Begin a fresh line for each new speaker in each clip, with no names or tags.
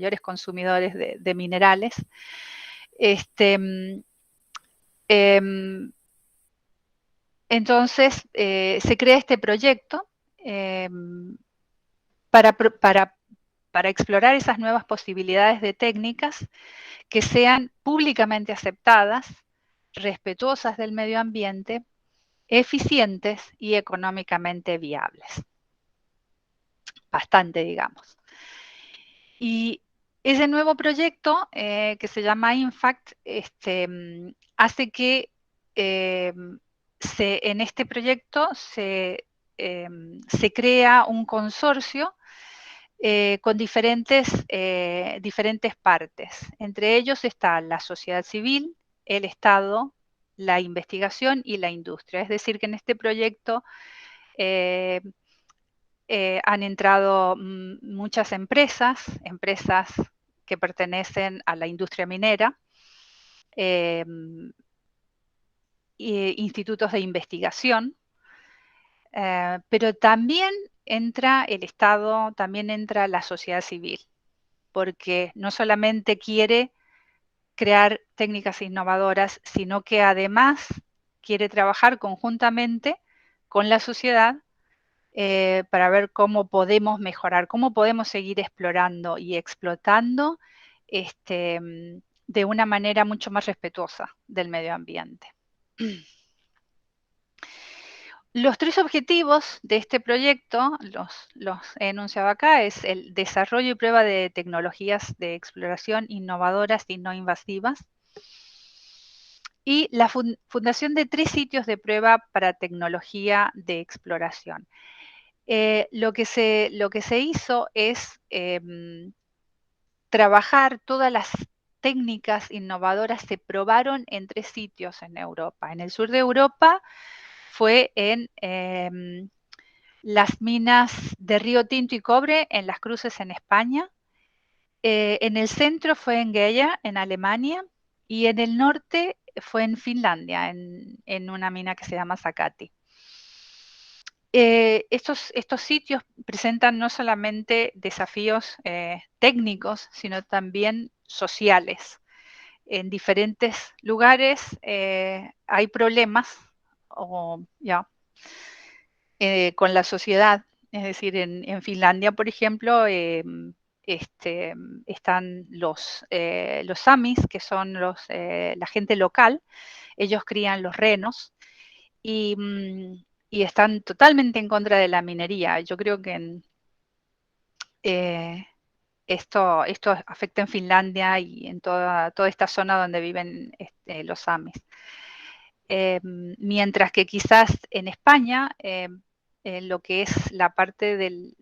mayores consumidores de minerales. Entonces, se crea este proyecto para explorar esas nuevas posibilidades de técnicas que sean públicamente aceptadas, respetuosas del medio ambiente, eficientes y económicamente viables. Bastante, digamos. Y ese nuevo proyecto, que se llama INFACT, hace que en este proyecto se crea un consorcio con diferentes partes. Entre ellos está la sociedad civil, el Estado, la investigación y la industria. Es decir, que en este proyecto han entrado muchas empresas que pertenecen a la industria minera, institutos de investigación, pero también entra el Estado, también entra la sociedad civil, porque no solamente quiere crear técnicas innovadoras, sino que además quiere trabajar conjuntamente con la sociedad para ver cómo podemos mejorar, cómo podemos seguir explorando y explotando de una manera mucho más respetuosa del medio ambiente. Los 3 objetivos de este proyecto, los he enunciado acá, es el desarrollo y prueba de tecnologías de exploración innovadoras y no invasivas, y la fundación de 3 sitios de prueba para tecnología de exploración. Lo que se hizo es trabajar todas las técnicas innovadoras, se probaron en 3 sitios en Europa. En el sur de Europa fue en las minas de Río Tinto y Cobre, en Las Cruces, en España. En el centro fue en Gella, en Alemania, y en el norte fue en Finlandia, en una mina que se llama Sakatti. Estos sitios presentan no solamente desafíos técnicos, sino también sociales. En diferentes lugares hay problemas con la sociedad. Es decir, en Finlandia, por ejemplo, están los samis, que son la gente local. Ellos crían los renos y están totalmente en contra de la minería. Yo creo que esto afecta en Finlandia y en toda esta zona donde viven los samis. Mientras que quizás en España, lo que es la parte del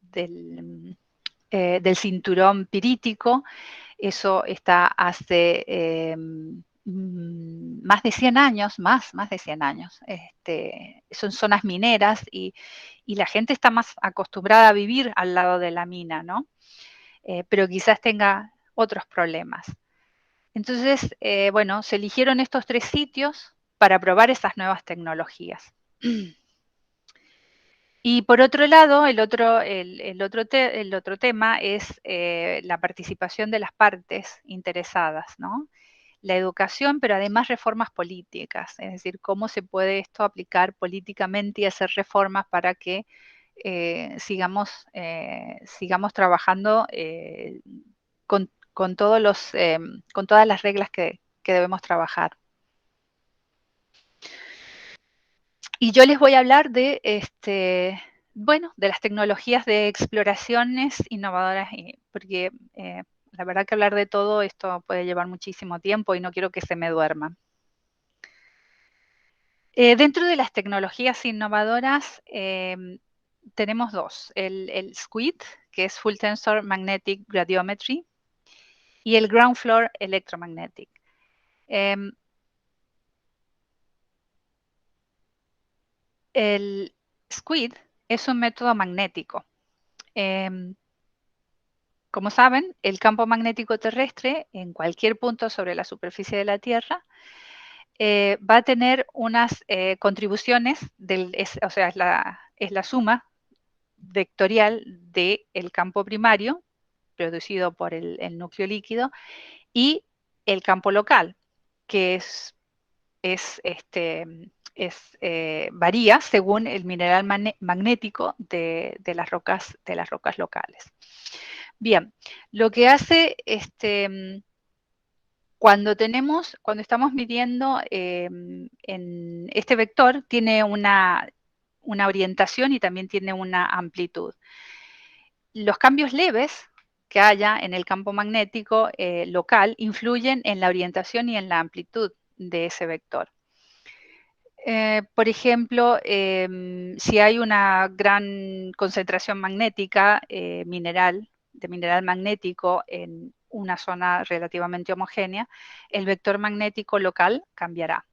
cinturón pirítico, eso está hace más de 100 años, más de 100 años. Son zonas mineras y la gente está más acostumbrada a vivir al lado de la mina, ¿no? Pero quizás tenga otros problemas. Entonces, bueno, se eligieron estos 3 sitios para probar esas nuevas tecnologías. Y por otro lado, el otro tema es la participación de las partes interesadas, ¿no? La educación, pero además reformas políticas, es decir, cómo se puede esto aplicar políticamente y hacer reformas para que sigamos trabajando con todas las reglas que debemos trabajar. Y yo les voy a hablar de las tecnologías de exploraciones innovadoras, porque la verdad que hablar de todo esto puede llevar muchísimo tiempo y no quiero que se me duerma. Dentro de las tecnologías innovadoras tenemos 2, el SQUID, que es Full Tensor Magnetic Gradiometry, y el Ground Floor Electromagnetic. El SQUID es un método magnético. Como saben, el campo magnético terrestre en cualquier punto sobre la superficie de la Tierra va a tener unas contribuciones, o sea, es la suma vectorial del campo primario producido por el núcleo líquido, y el campo local, que varía según el mineral magnético de las rocas locales. Bien, lo que hace cuando estamos midiendo en este vector, tiene una orientación y también tiene una amplitud. Los cambios leves que haya en el campo magnético local influyen en la orientación y en la amplitud de ese vector. Por ejemplo, si hay una gran concentración magnética, de mineral magnético en una zona relativamente homogénea, el vector magnético local cambiará.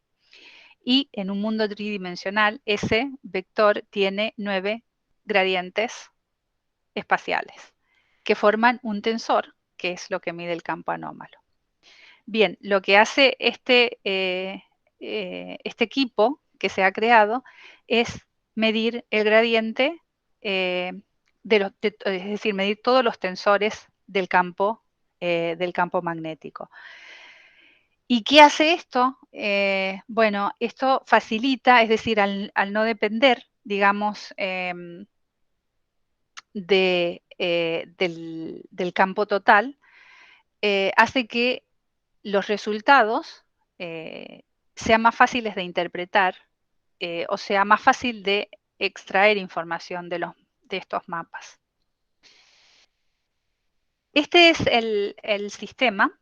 Y en un mundo tridimensional, ese vector tiene 9 gradientes espaciales que forman un tensor, que es lo que mide el campo anómalo. Bien, lo que hace este equipo que se ha creado es medir el gradiente, es decir, medir todos los tensores del campo magnético. ¿Y qué hace esto? Bueno, esto facilita, es decir, al no depender, digamos, del campo total, hace que los resultados sean más fáciles de interpretar, o sea, más fácil de extraer información de estos mapas. Este es el sistema.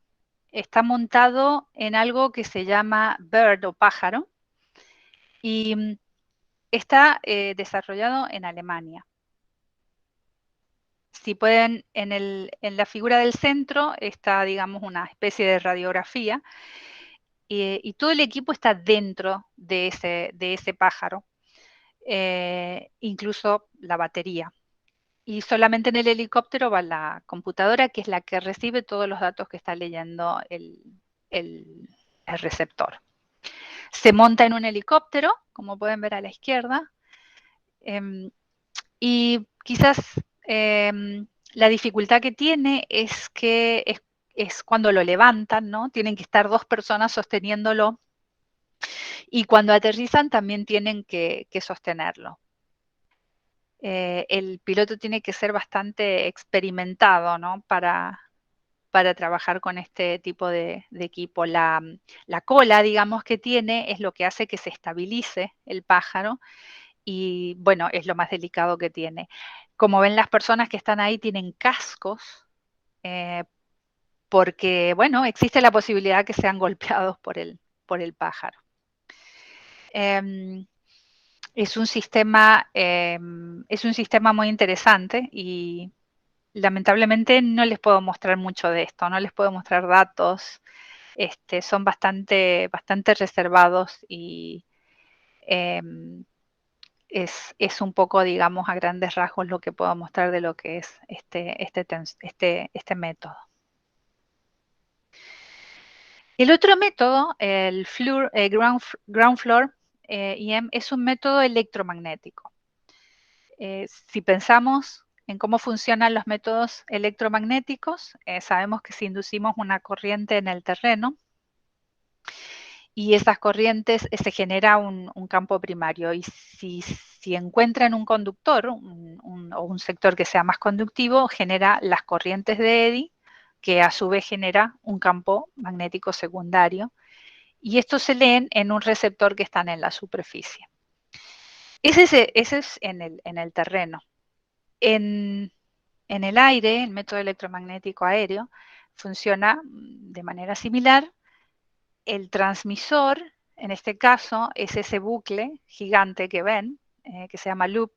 Está montado en algo que se llama BERT o pájaro y está desarrollado en Alemania. Si pueden, en la figura del centro está, digamos, una especie de radiografía y todo el equipo está dentro de ese pájaro, incluso la batería. Y solamente en el helicóptero va la computadora, que es la que recibe todos los datos que está leyendo el receptor. Se monta en un helicóptero, como pueden ver a la izquierda, y quizás la dificultad que tiene es que es cuando lo levantan, ¿no? Tienen que estar 2 personas sosteniéndolo, y cuando aterrizan también tienen que sostenerlo. El piloto tiene que ser bastante experimentado, ¿no? Para trabajar con este tipo de equipo. La cola, digamos, que tiene es lo que hace que se estabilice el pájaro y, bueno, es lo más delicado que tiene. Como ven, las personas que están ahí tienen cascos porque, bueno, existe la posibilidad que sean golpeados por el pájaro. Es un sistema muy interesante y lamentablemente no les puedo mostrar mucho de esto, no les puedo mostrar datos, son bastante reservados y es un poco, digamos, a grandes rasgos lo que puedo mostrar de lo que es este método. El otro método, el ground floor EM, es un método electromagnético. Si pensamos en cómo funcionan los métodos electromagnéticos, sabemos que si inducimos una corriente en el terreno y esas corrientes se genera un campo primario, y si encuentran un conductor o un sector que sea más conductivo, genera las corrientes de Eddy, que a su vez genera un campo magnético secundario, y estos se leen en un receptor que está en la superficie. Ese es en el terreno. En el aire, el método electromagnético aéreo funciona de manera similar. El transmisor, en este caso, es ese bucle gigante que ven, que se llama loop,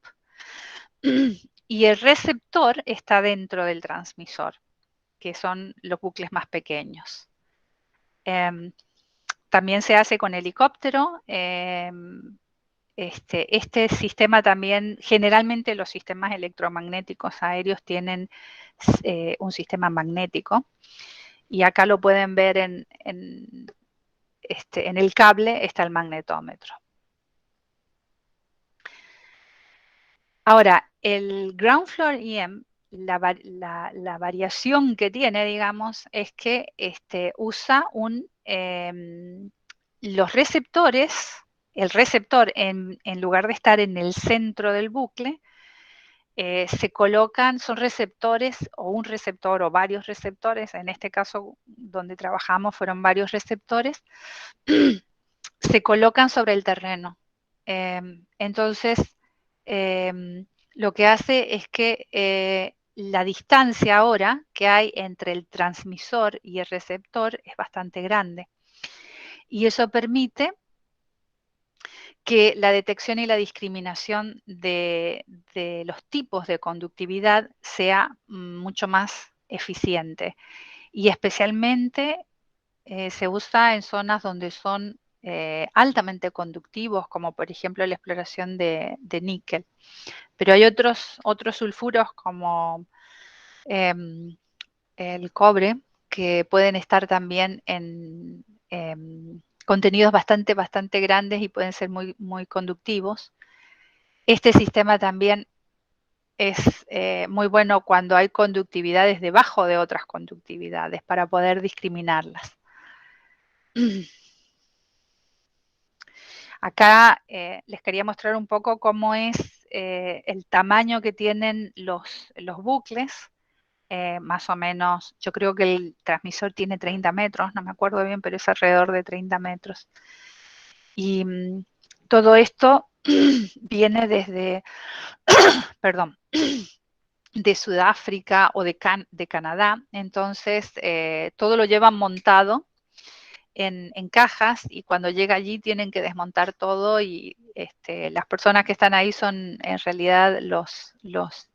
y el receptor está dentro del transmisor, que son los bucles más pequeños. También se hace con helicóptero. Este sistema también, generalmente los sistemas electromagnéticos aéreos tienen un sistema magnético, y acá lo pueden ver en el cable está el magnetómetro. Ahora, el ground floor EM la variación que tiene, digamos, es que usa los receptores, el receptor en lugar de estar en el centro del bucle, se colocan, son receptores o un receptor o varios receptores, en este caso donde trabajamos fueron varios receptores, se colocan sobre el terreno. Entonces, lo que hace es que la distancia ahora que hay entre el transmisor y el receptor es bastante grande. Y eso permite que la detección y la discriminación de los tipos de conductividad sea mucho más eficiente. Y especialmente se usa en zonas donde son altamente conductivos, como por ejemplo la exploración de níquel. Pero hay otros sulfuros como el cobre, que pueden estar también en contenidos bastante grandes y pueden ser muy conductivos. Este sistema también es muy bueno cuando hay conductividades debajo de otras conductividades para poder discriminarlas. Acá les quería mostrar un poco cómo es el tamaño que tienen los bucles. Más o menos, yo creo que el transmisor tiene 30 metros, no me acuerdo bien, pero es alrededor de 30 metros. Y todo esto viene desde, perdón, de Sudáfrica o de Canadá. Entonces, todo lo llevan montado en cajas y cuando llega allí tienen que desmontar todo y las personas que están ahí son en realidad los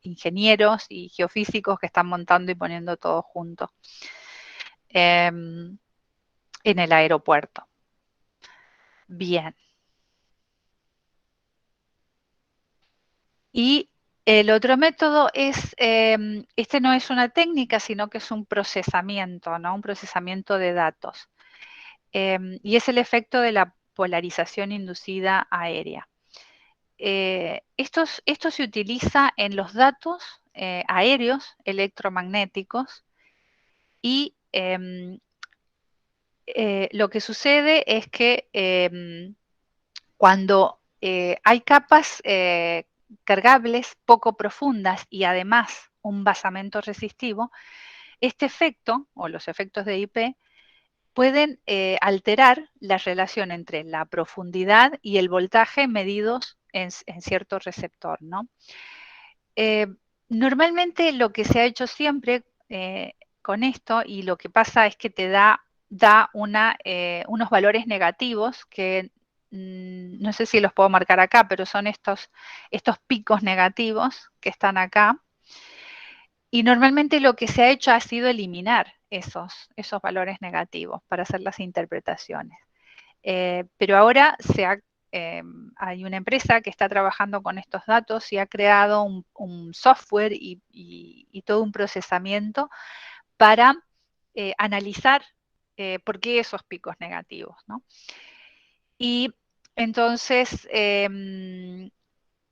ingenieros y geofísicos que están montando y poniendo todo junto en el aeropuerto. Bien. Y el otro método es, este no es una técnica, sino que es un procesamiento, ¿no? Un procesamiento de datos. Y es el efecto de la polarización inducida aérea. Esto se utiliza en los datos aéreos electromagnéticos y lo que sucede es que cuando hay capas cargables poco profundas y además un basamento resistivo, este efecto o los efectos de IP pueden alterar la relación entre la profundidad y el voltaje medidos en cierto receptor, ¿no? Normalmente lo que se ha hecho siempre con esto y lo que pasa es que te da unos valores negativos que no sé si los puedo marcar acá, pero son estos picos negativos que están acá. Y normalmente lo que se ha hecho ha sido eliminar esos valores negativos para hacer las interpretaciones. Pero ahora hay una empresa que está trabajando con estos datos y ha creado un software y todo un procesamiento para analizar por qué esos picos negativos, ¿no? Y entonces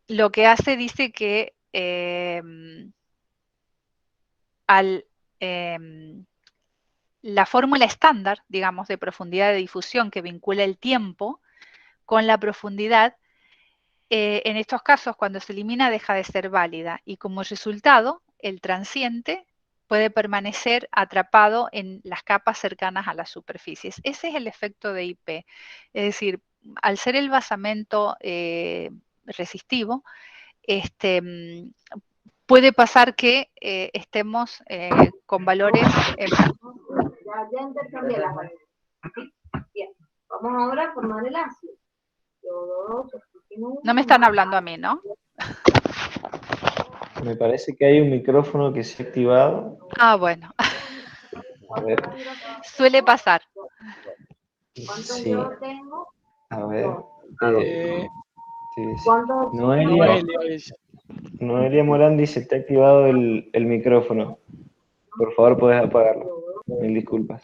lo que hace dice que la fórmula estándar, digamos, de profundidad de difusión que vincula el tiempo con la profundidad, en estos casos, cuando se elimina, deja de ser válida y como resultado, el transiente puede permanecer atrapado en las capas cercanas a las superficies. Ese es el efecto de IP. Es decir, al ser el basamento resistivo, puede pasar que estemos con valores...
Ya intercambié las valores. Bien, vamos ahora a formar el ácido.
No me están hablando a mí, ¿no?
Me parece que hay un micrófono que se ha activado.
Ah, bueno.
A ver.
Suele pasar.
Sí. A ver. Noelia Morán dice, te ha activado el micrófono. Por favor, puedes apagarlo. Mil disculpas.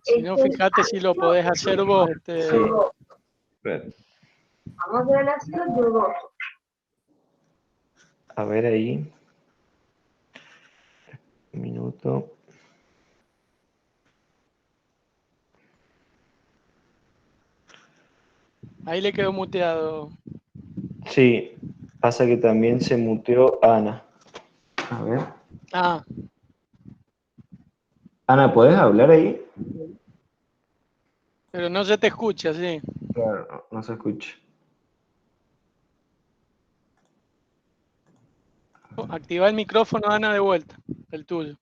Si no, fíjate si lo podés hacer vos.
Sí.
Vamos a hacer el ácido yodoso.
A ver ahí. Un minuto.
Ahí le quedó muteado.
Sí, pasa que también se muteó Ana. A ver.
Ah,
Ana, ¿puedes hablar ahí?
pero no se te escucha, sí.
Claro, no se escucha.
Activa el micrófono, Ana, de vuelta, el tuyo.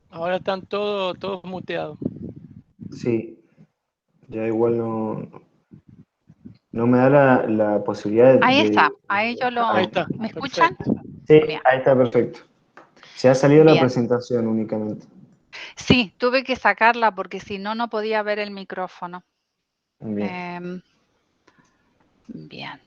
Ahora están todos muteados.
Sí, ya igual no me da la posibilidad
Ahí está,
de...
ahí yo
Ahí
lo...
está,
¿Me escuchan?
perfecto.
Sí,
Bien,
ahí está perfecto. Se ha salido la
bien.
presentación únicamente.
Sí, tuve que sacarla porque si no, no podía ver el micrófono.
Bien.
Bien.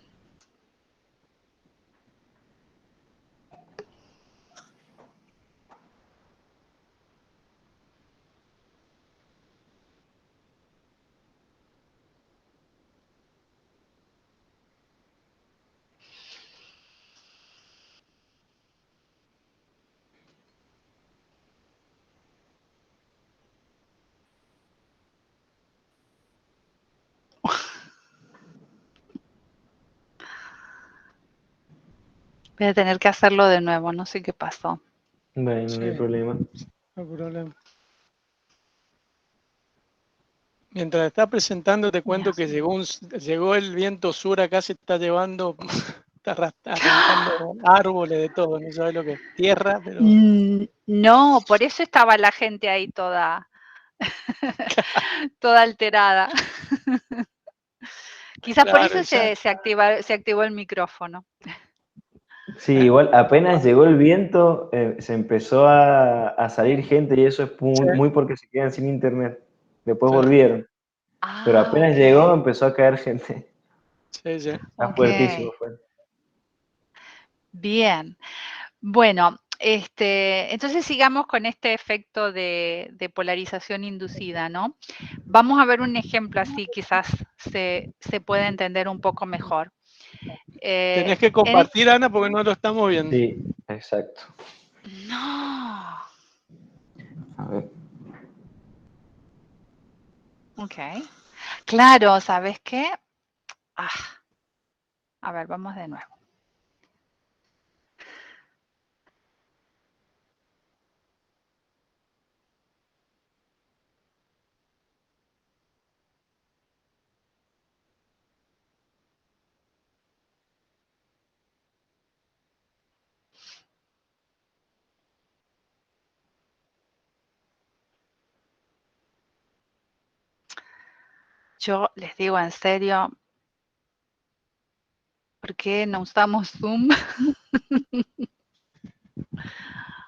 Voy a tener que hacerlo de nuevo, no sé qué pasó.
Bueno,
Sí,
no hay problema.
no hay problema. Mientras está presentando, te cuento que llegó el viento sur, acá se está llevando, está arrancando árboles de todo, no sabes lo que es. Tierra, pero
No, por eso estaba la gente ahí toda, toda alterada. Quizás por
claro,
eso
ya.
se activó el micrófono.
Sí, igual apenas llegó el viento, se empezó a salir gente y eso es
Sí,
muy porque se quedan sin internet. Después
sí,
volvieron. Pero
Ah,
apenas
ok,
llegó empezó a caer gente.
sí, sí.
Está
ok.
fuertísimo, fue.
Bien. Bueno, entonces sigamos con este efecto de polarización inducida, ¿no? Vamos a ver un ejemplo así, quizás se pueda entender un poco mejor.
Tenés que
En este...
compartir, Ana, porque no lo estamos viendo.
Sí, exacto.
No.
A ver.
Ok. Claro, ¿sabes qué? Ah, a ver, vamos de nuevo. Yo les digo en serio, ¿por qué no usamos Zoom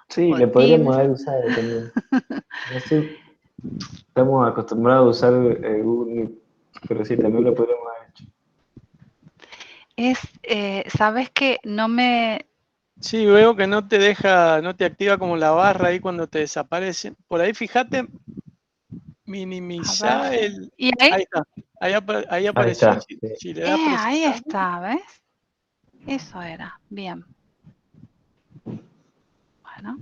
Sí,
o
le podríamos
Teams?
haber usado también. No sé, estamos acostumbrados a usar Google Meet, pero sí, también lo podríamos haber hecho.
¿Sabes qué? No me...
Sí, veo que no te deja, no te activa como la barra ahí cuando te desaparece. Por ahí, fíjate,
A
minimizar
ver.
el...
¿Y ahí?
Ahí está, ahí
Ahí
apareció.
está. Sí.
Si le das
Ahí
precisar,
está, ¿ves? Eso era. Bien. Bueno.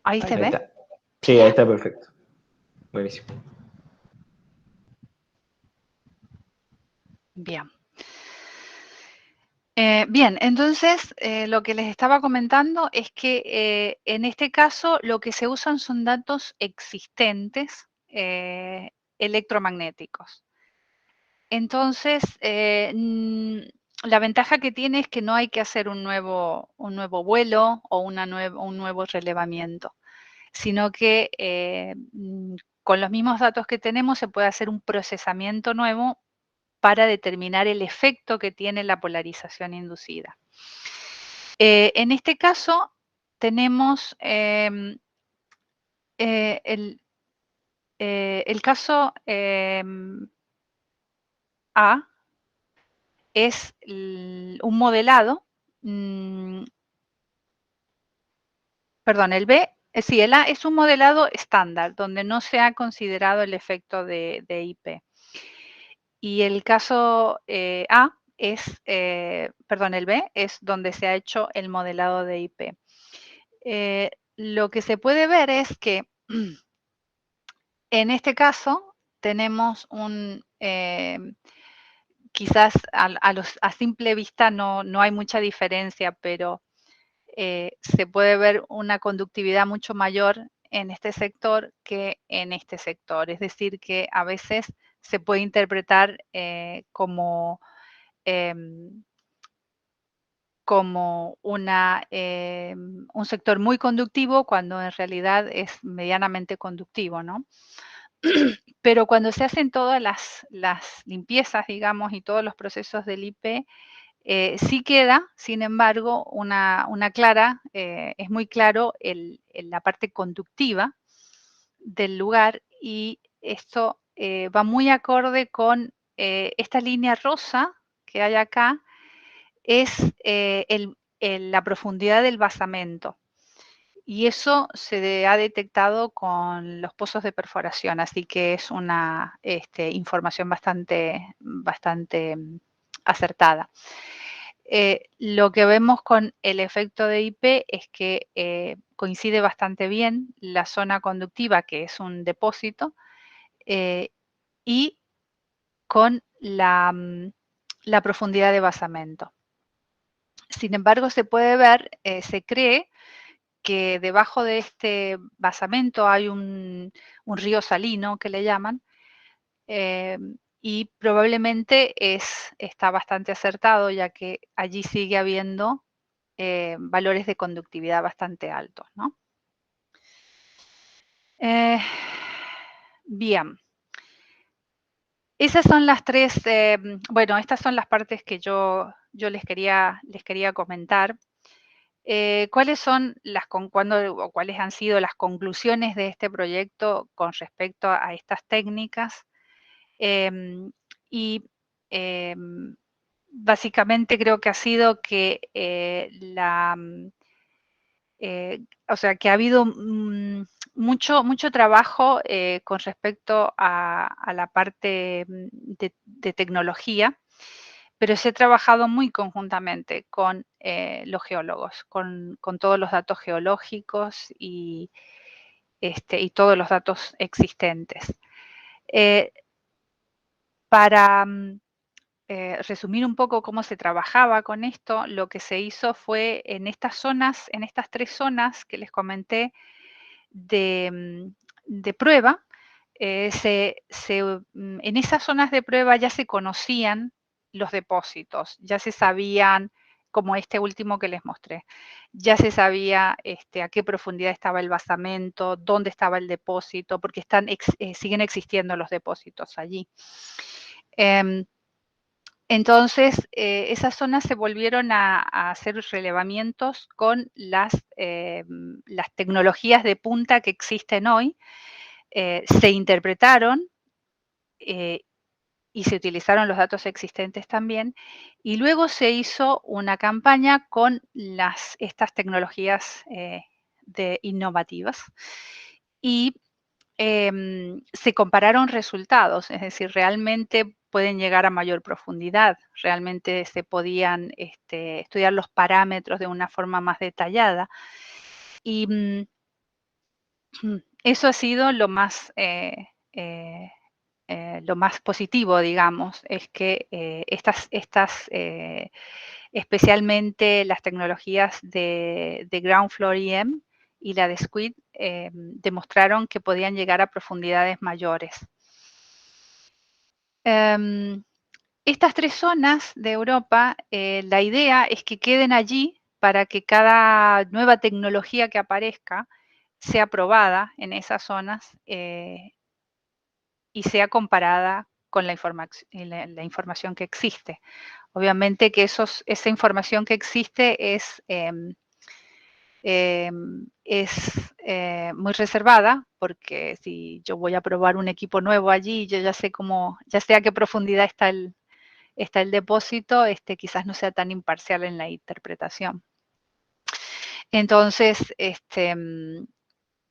¿Ahí
ahí
se
Ahí
ve?
está.
está. Sí, ahí está perfecto. Buenísimo.
Bien. Bien, entonces lo que les estaba comentando es que en este caso lo que se usan son datos existentes electromagnéticos. Entonces, la ventaja que tiene es que no hay que hacer un nuevo vuelo o un nuevo relevamiento, sino que con los mismos datos que tenemos se puede hacer un procesamiento nuevo para determinar el efecto que tiene la polarización inducida. En este caso, tenemos el caso A, es un modelado perdón, el B, sí, el A es un modelado estándar, donde no se ha considerado el efecto de IP. Y el caso A es, perdón, el B es donde se ha hecho el modelado de IP. Lo que se puede ver es que en este caso tenemos un, quizás a simple vista no hay mucha diferencia, pero se puede ver una conductividad mucho mayor en este sector que en este sector. Es decir, que a veces se puede interpretar como un sector muy conductivo cuando en realidad es medianamente conductivo, ¿no? Pero cuando se hacen todas las limpiezas, digamos, y todos los procesos del IP, sí queda, sin embargo, una clara, es muy claro la parte conductiva del lugar, y esto va muy acorde con esta línea rosa que hay acá, es la profundidad del basamento. Y eso se ha detectado con los pozos de perforación, así que es una información bastante acertada. Lo que vemos con el efecto de IP es que coincide bastante bien la zona conductiva, que es un depósito, y con la profundidad de basamento. Sin embargo, se puede ver, se cree que debajo de este basamento hay un río salino, que le llaman, y probablemente está bastante acertado, ya que allí sigue habiendo valores de conductividad bastante altos, ¿no? Bien. Esas son las tres, bueno, estas son las partes que yo les quería comentar. ¿Cuáles son cuáles han sido las conclusiones de este proyecto con respecto a estas técnicas? Básicamente creo que ha sido que o sea, que ha habido mucho trabajo con respecto a la parte de tecnología, pero se ha trabajado muy conjuntamente con los geólogos, con todos los datos geológicos y todos los datos existentes. Para resumir un poco cómo se trabajaba con esto, lo que se hizo fue en estas tres zonas que les comenté de prueba, en esas zonas de prueba ya se conocían los depósitos, ya se sabían, como este último que les mostré, ya se sabía a qué profundidad estaba el basamento, dónde estaba el depósito, porque siguen existiendo los depósitos allí. Entonces, esas zonas se volvieron a hacer relevamientos con las tecnologías de punta que existen hoy, se interpretaron y se utilizaron los datos existentes también, y luego se hizo una campaña con estas tecnologías innovativas, y se compararon resultados, es decir, realmente pueden llegar a mayor profundidad, realmente se podían estudiar los parámetros de una forma más detallada, y eso ha sido lo más positivo, digamos, es que especialmente las tecnologías de Ground Floor EM y la de SQUID demostraron que podían llegar a profundidades mayores. Estas tres zonas de Europa, la idea es que queden allí para que cada nueva tecnología que aparezca sea probada en esas zonas y sea comparada con la información que existe. Obviamente que esa información que existe es muy reservada, porque si yo voy a probar un equipo nuevo allí, yo ya sé a qué profundidad está el depósito, quizás no sea tan imparcial en la interpretación. Entonces,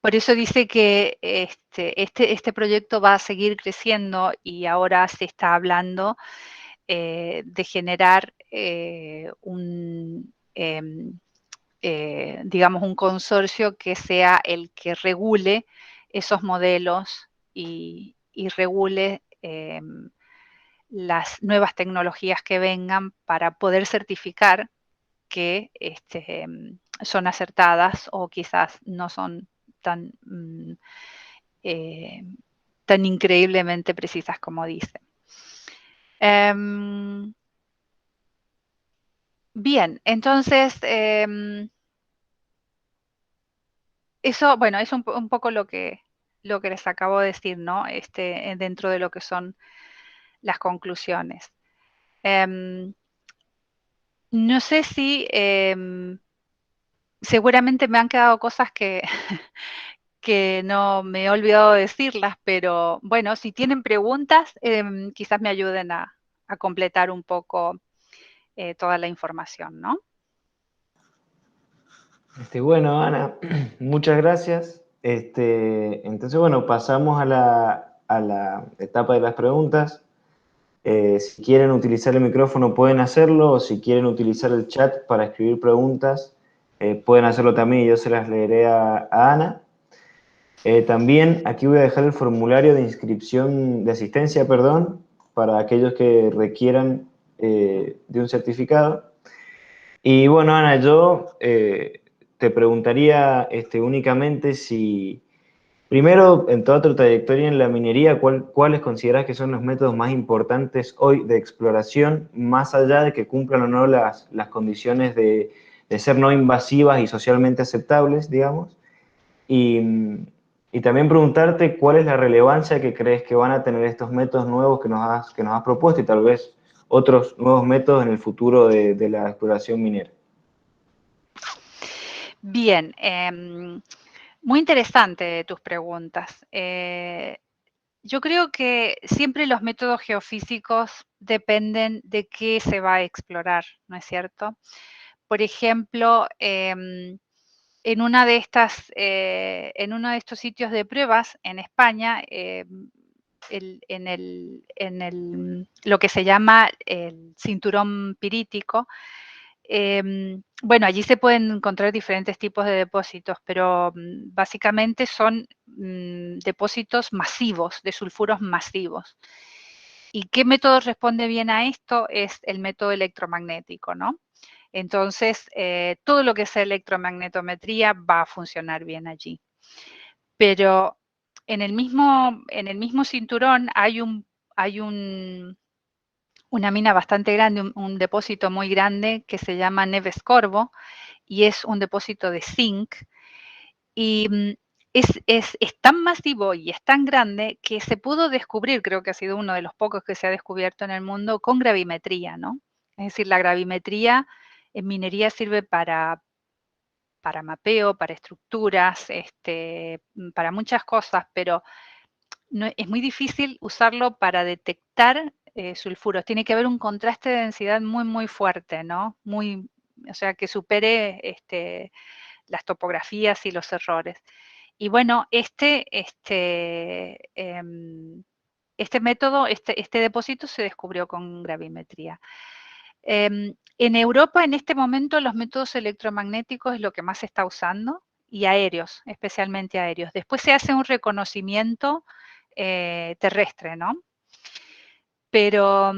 por eso dice que este proyecto va a seguir creciendo y ahora se está hablando de generar digamos, un consorcio que sea el que regule esos modelos y regule las nuevas tecnologías que vengan para poder certificar que son acertadas o quizás no son tan, tan increíblemente precisas como dicen. Bien, entonces, eso, bueno, es un poco lo que les acabo de decir, ¿no? Dentro de lo que son las conclusiones. No sé si seguramente me han quedado cosas que, que no me he olvidado decirlas, pero bueno, si tienen preguntas, quizás me ayuden a completar un poco toda la información, ¿no?
Bueno, Ana, muchas gracias. Entonces, bueno, pasamos a la etapa de las preguntas. Si quieren utilizar el micrófono pueden hacerlo, o si quieren utilizar el chat para escribir preguntas, pueden hacerlo también y yo se las leeré a Ana. También aquí voy a dejar el formulario de inscripción, de asistencia, perdón, para aquellos que requieran de un certificado. Y bueno, Ana, yo te preguntaría únicamente si, primero, en toda tu trayectoria en la minería, ¿cuáles consideras que son los métodos más importantes hoy de exploración, más allá de que cumplan o no las condiciones de ser no invasivas y socialmente aceptables, digamos? Y también preguntarte cuál es la relevancia que crees que van a tener estos métodos nuevos que nos has propuesto y tal vez otros nuevos métodos en el futuro de la exploración minera.
Bien, muy interesante tus preguntas. Yo creo que siempre los métodos geofísicos dependen de qué se va a explorar, ¿no es cierto? Por ejemplo, en uno de estos sitios de pruebas en España, lo que se llama el cinturón pirítico, bueno, allí se pueden encontrar diferentes tipos de depósitos, pero básicamente son depósitos masivos, de sulfuros masivos. ¿Y qué método responde bien a esto? Es el método electromagnético, ¿no? Entonces, todo lo que sea electromagnetometría va a funcionar bien allí. Pero en el mismo cinturón hay una mina bastante grande, un depósito muy grande que se llama Neves Corvo y es un depósito de zinc. Y es tan masivo y es tan grande que se pudo descubrir, creo que ha sido uno de los pocos que se ha descubierto en el mundo, con gravimetría, ¿no? Es decir, la gravimetría en minería sirve para mapeo, para estructuras, para muchas cosas, pero no, es muy difícil usarlo para detectar sulfuros. Tiene que haber un contraste de densidad muy, muy fuerte, ¿no? O sea, que supere las topografías y los errores. Y bueno, método, este depósito se descubrió con gravimetría. En Europa, en este momento, los métodos electromagnéticos es lo que más se está usando, y aéreos, especialmente aéreos. Después se hace un reconocimiento terrestre, ¿no? Pero,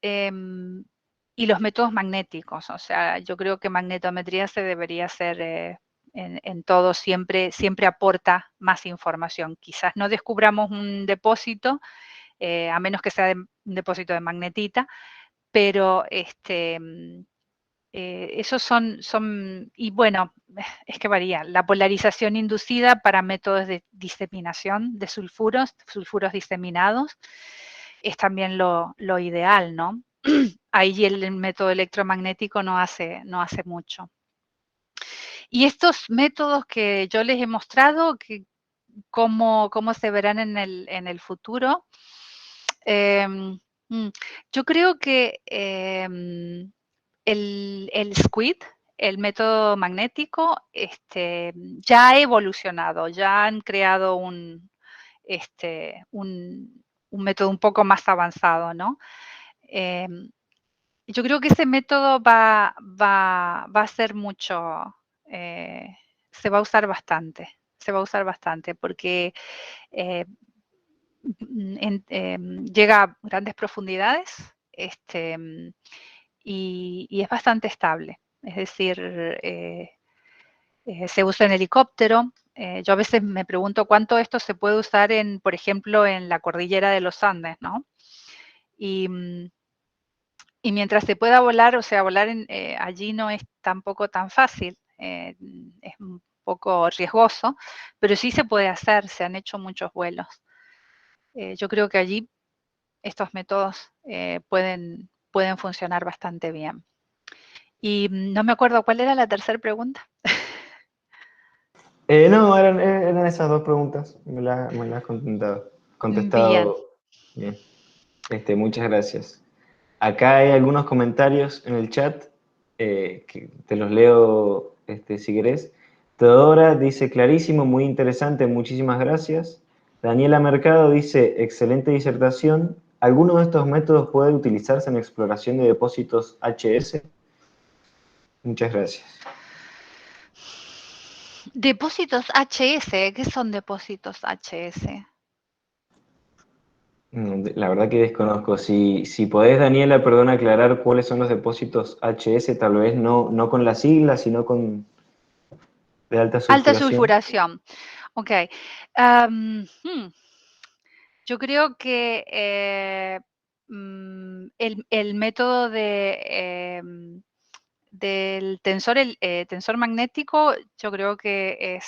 y los métodos magnéticos, o sea, yo creo que magnetometría se debería hacer en todo, siempre aporta más información. Quizás no descubramos un depósito, a menos que sea un depósito de magnetita, pero esos son, y bueno, es que varía. La polarización inducida para métodos de diseminación de sulfuros diseminados, es también lo ideal, ¿no? Ahí el método electromagnético no hace mucho. Y estos métodos que yo les he mostrado, cómo se verán en el futuro, yo creo que el SQUID, el método magnético ya ha evolucionado, ya han creado un método un poco más avanzado, ¿no? Yo creo que ese método va a ser mucho, se va a usar bastante, porque llega a grandes profundidades y es bastante estable. Es decir, se usa en helicóptero. Yo a veces me pregunto cuánto esto se puede usar por ejemplo, en la cordillera de los Andes, ¿no? Y mientras se pueda volar, o sea, volar allí no es tampoco tan fácil, es un poco riesgoso, pero sí se puede hacer, se han hecho muchos vuelos. Yo creo que allí estos métodos pueden funcionar bastante bien. Y no me acuerdo, ¿cuál era la tercera pregunta?
No, eran esas dos preguntas. Me las has
Bien.
contestado bien. Muchas gracias. Acá hay algunos comentarios en el chat, que te los leo si querés. Teodora dice, clarísimo, muy interesante, muchísimas gracias. Daniela Mercado dice, excelente disertación. ¿Alguno de estos métodos puede utilizarse en exploración de depósitos HS? Muchas gracias.
Depósitos HS, ¿qué son depósitos HS?
La verdad que desconozco. Si podés, Daniela, perdón, aclarar cuáles son los depósitos HS, tal vez no con las siglas, sino con de alta
Alta
sulfuración.
sulfuración. Ok. Yo creo que el método del tensor magnético, yo creo que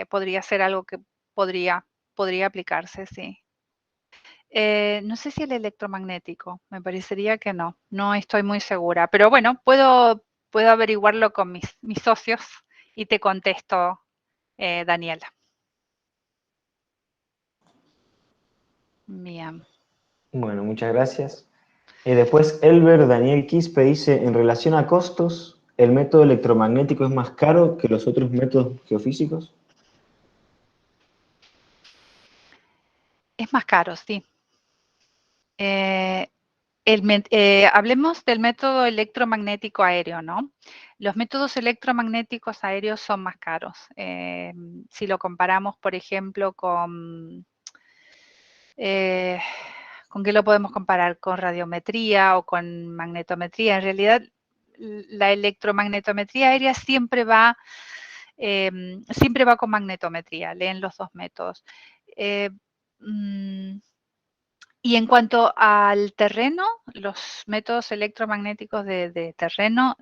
podría ser algo que podría aplicarse, sí. No sé si el electromagnético, me parecería que no estoy muy segura, pero bueno, puedo averiguarlo con mis socios y te contesto, Daniela. Bien.
Bueno, muchas gracias. Después, Elber Daniel Quispe dice, en relación a costos, ¿el método electromagnético es más caro que los otros métodos geofísicos?
Es más caro, sí. Hablemos del método electromagnético aéreo, ¿no? Los métodos electromagnéticos aéreos son más caros. Si lo comparamos, por ejemplo, ¿con qué lo podemos comparar? Con radiometría o con magnetometría. En realidad, la electromagnetometría aérea siempre va con magnetometría, leen los dos métodos. Y en cuanto al terreno, los métodos electromagnéticos de terreno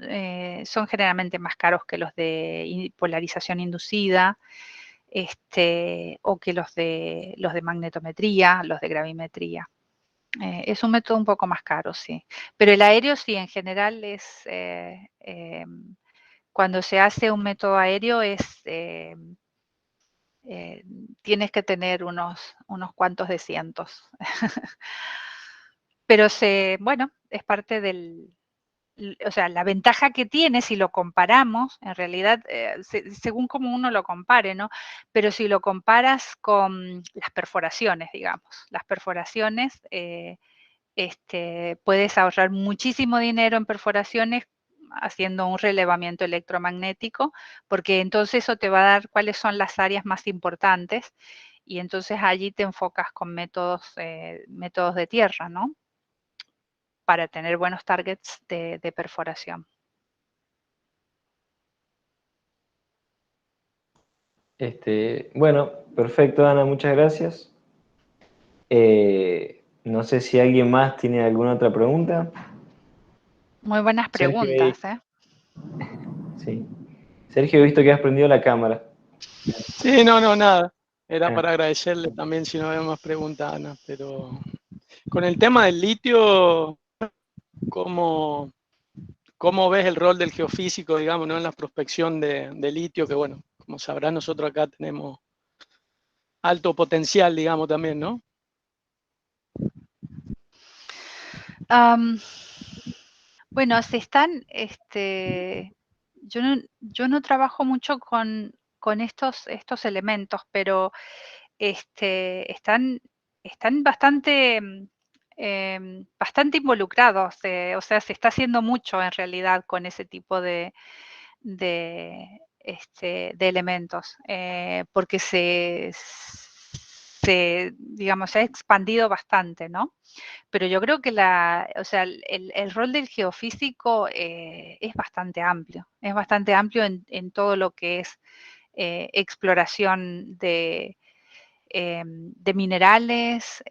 son generalmente más caros que los de polarización inducida, o que los de magnetometría, los de gravimetría. Es un método un poco más caro, sí. Pero el aéreo sí, en general cuando se hace un método aéreo tienes que tener unos cuantos de cientos. Pero bueno, es parte o sea, la ventaja que tiene, si lo comparamos, en realidad, según como uno lo compare, ¿no? Pero si lo comparas con las perforaciones, digamos, las perforaciones, puedes ahorrar muchísimo dinero en perforaciones haciendo un relevamiento electromagnético, porque entonces eso te va a dar cuáles son las áreas más importantes y entonces allí te enfocas con métodos de tierra, ¿no? Para tener buenos targets de perforación.
Bueno, perfecto, Ana, muchas gracias. No sé si alguien más tiene alguna otra pregunta.
Muy buenas
Sergio,
preguntas, ¿eh?
sí. Sergio, he visto que has prendido la cámara.
Sí, no, nada. Era para agradecerle también si no había más preguntas, Ana. Pero con el tema del litio, ¿cómo ves el rol del geofísico, digamos, ¿no? En la prospección de litio? Que bueno, como sabrás, nosotros acá tenemos alto potencial, digamos, también, ¿no?
Bueno, se están yo no trabajo mucho con estos elementos, pero están bastante, bastante involucrados, o sea, se está haciendo mucho en realidad con ese tipo de elementos, porque digamos, se ha expandido bastante, ¿no? Pero yo creo que o sea, el rol del geofísico es bastante amplio en todo lo que es exploración de minerales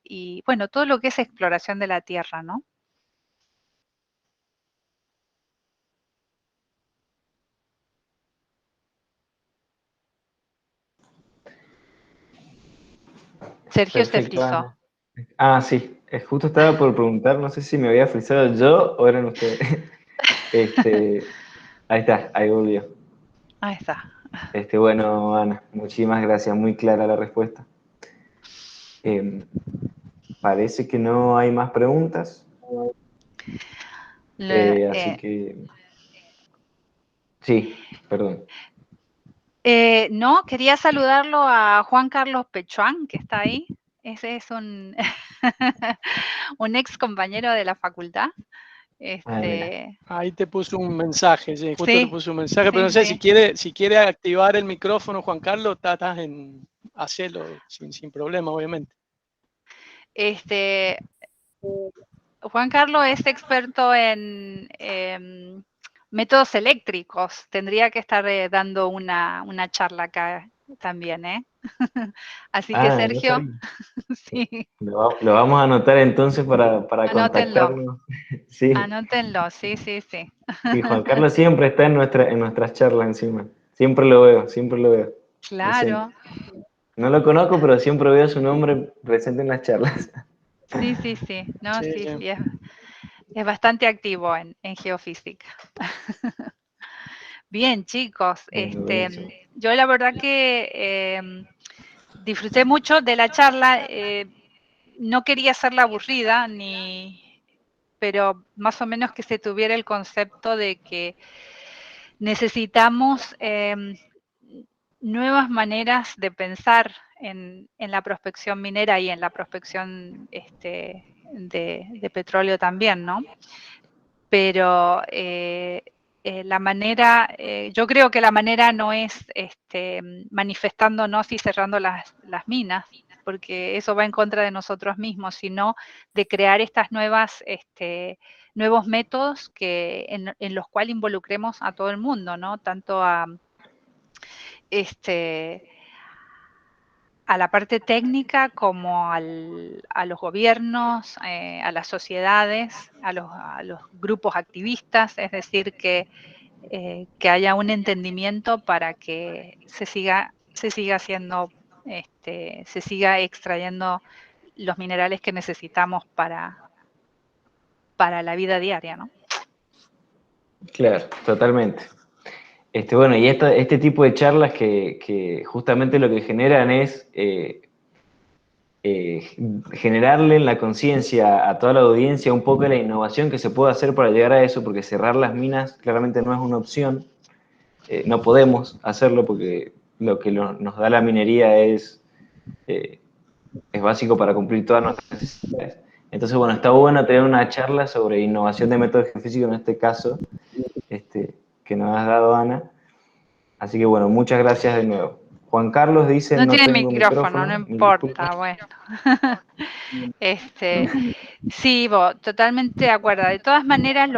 y, bueno, todo lo que es exploración de la Tierra, ¿no? Sergio se
Perfecto,
frizó.
Ana. Ah, sí, justo estaba por preguntar, no sé si me había frisado yo o eran ustedes. Ahí está, ahí volvió.
Ahí está.
Bueno, Ana, muchísimas gracias, muy clara la respuesta. Parece que no hay más preguntas, así que sí, perdón.
No, quería saludarlo a Juan Carlos Pechuán, que está ahí. Ese es un, un ex compañero de la facultad.
Ah, mira.
Ahí te puso un mensaje, sí, justo te
Sí,
puso un mensaje, pero
sí,
no sé, si
sí.
quiere activar el micrófono, Juan Carlos, estás hacelo sin problema, obviamente.
Juan Carlos es experto en métodos eléctricos. Tendría que estar dando una charla acá también, ¿eh? Así que,
Ah, no
Sergio,
sabía.
sí,
Lo vamos a anotar entonces para
anótenlo,
contactarnos. Sí,
anótenlo, sí, sí, sí.
y Juan Carlos siempre está en nuestras charlas encima. Siempre lo veo, siempre lo veo. Presente.
Claro,
No lo conozco, pero siempre veo su nombre presente en las charlas.
sí, sí, sí, no,
Sí,
sí,
sí.
sí, es bastante activo en geofísica. Bien, chicos,
Bueno, buenísimo.
yo la verdad que disfruté mucho de la charla. No quería hacerla aburrida, pero más o menos que se tuviera el concepto de que necesitamos nuevas maneras de pensar en la prospección minera y en la prospección de petróleo también, ¿no? Pero la manera, yo creo que la manera no es manifestándonos y cerrando las minas, porque eso va en contra de nosotros mismos, sino de crear estas nuevos métodos en los cuales involucremos a todo el mundo, ¿no? Tanto a la parte técnica como a los gobiernos, a las sociedades, a los grupos activistas, es decir, que haya un entendimiento para que se siga haciendo, se siga extrayendo los minerales que necesitamos para la vida diaria, ¿no?
Claro, totalmente. Bueno, y este tipo de charlas que justamente lo que generan es generarle en la conciencia a toda la audiencia un poco de la innovación que se puede hacer para llegar a eso, porque cerrar las minas claramente no es una opción. No podemos hacerlo porque lo que nos da la minería es básico para cumplir todas nuestras necesidades. Entonces, bueno, está bueno tener una charla sobre innovación de métodos geofísicos en este caso, que nos has dado, Ana. Así que, bueno, muchas gracias de nuevo. Juan Carlos dice,
No
no
tiene
tengo
micrófono, no
micrófono, mil disculpas.
importa, bueno. Sí, totalmente de acuerdo. De todas maneras,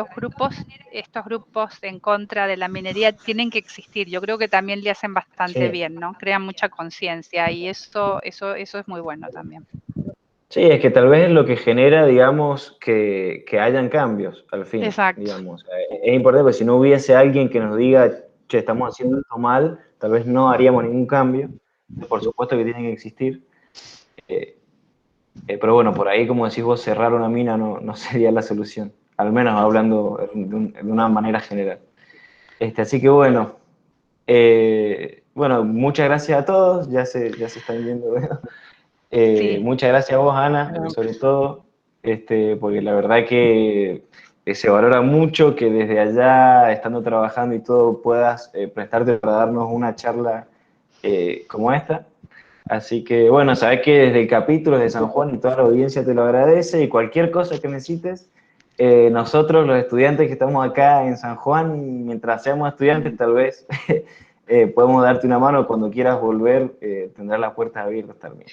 estos grupos en contra de la minería tienen que existir. Yo creo que también le hacen bastante
Sí.
bien, ¿no? Crean mucha conciencia y eso es muy bueno también.
Sí, es que tal vez es lo que genera, digamos, que hayan cambios al fin,
Exacto.
digamos. Es importante porque si no hubiese alguien que nos diga, che, estamos haciendo esto mal, tal vez no haríamos ningún cambio. Por supuesto que tienen que existir. Pero bueno, por ahí, como decís vos, cerrar una mina no sería la solución. Al menos hablando de una manera general. Así que bueno, bueno, muchas gracias a todos. Ya se están yendo.
Sí.
Muchas gracias a vos, Ana, sobre todo, porque la verdad que se valora mucho que desde allá, estando trabajando y todo, puedas prestarte para darnos una charla como esta. Así que, bueno, sabes que desde el capítulo de San Juan y toda la audiencia te lo agradece, y cualquier cosa que necesites, nosotros los estudiantes que estamos acá en San Juan, mientras seamos estudiantes, tal vez podemos darte una mano. Cuando quieras volver, tendrás las puertas abiertas también.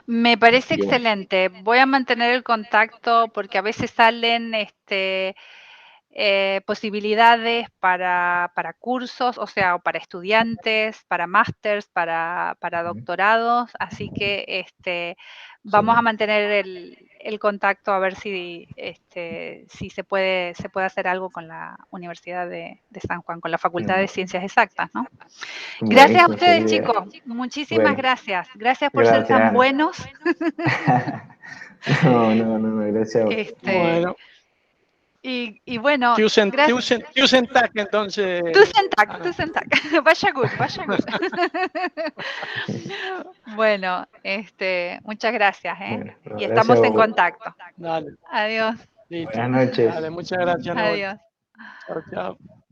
Me parece
Bien.
excelente. Voy a mantener el contacto porque a veces salen posibilidades para cursos, o sea, o para estudiantes, para másters, para doctorados, así que vamos a mantener el contacto a ver si se puede hacer algo con la Universidad de San Juan, con la Facultad de Ciencias Exactas, ¿no? Gracias a
Buenísimo,
ustedes,
sería.
chicos. Muchísimas
Bueno,
gracias. Gracias por ser
gracias,
tan
Ana.
buenos.
No, gracias a vos.
Bueno,
Y bueno, gracias.
tusen tak, entonces.
Tusen tak. Vaya good, vaya good. Bueno, muchas gracias,
Bueno,
y
gracias
estamos
a
en
vos.
contacto.
Dale,
Adiós.
listo.
Buenas noches.
Dale, muchas gracias, Noel.
Adiós.
Chao, chao.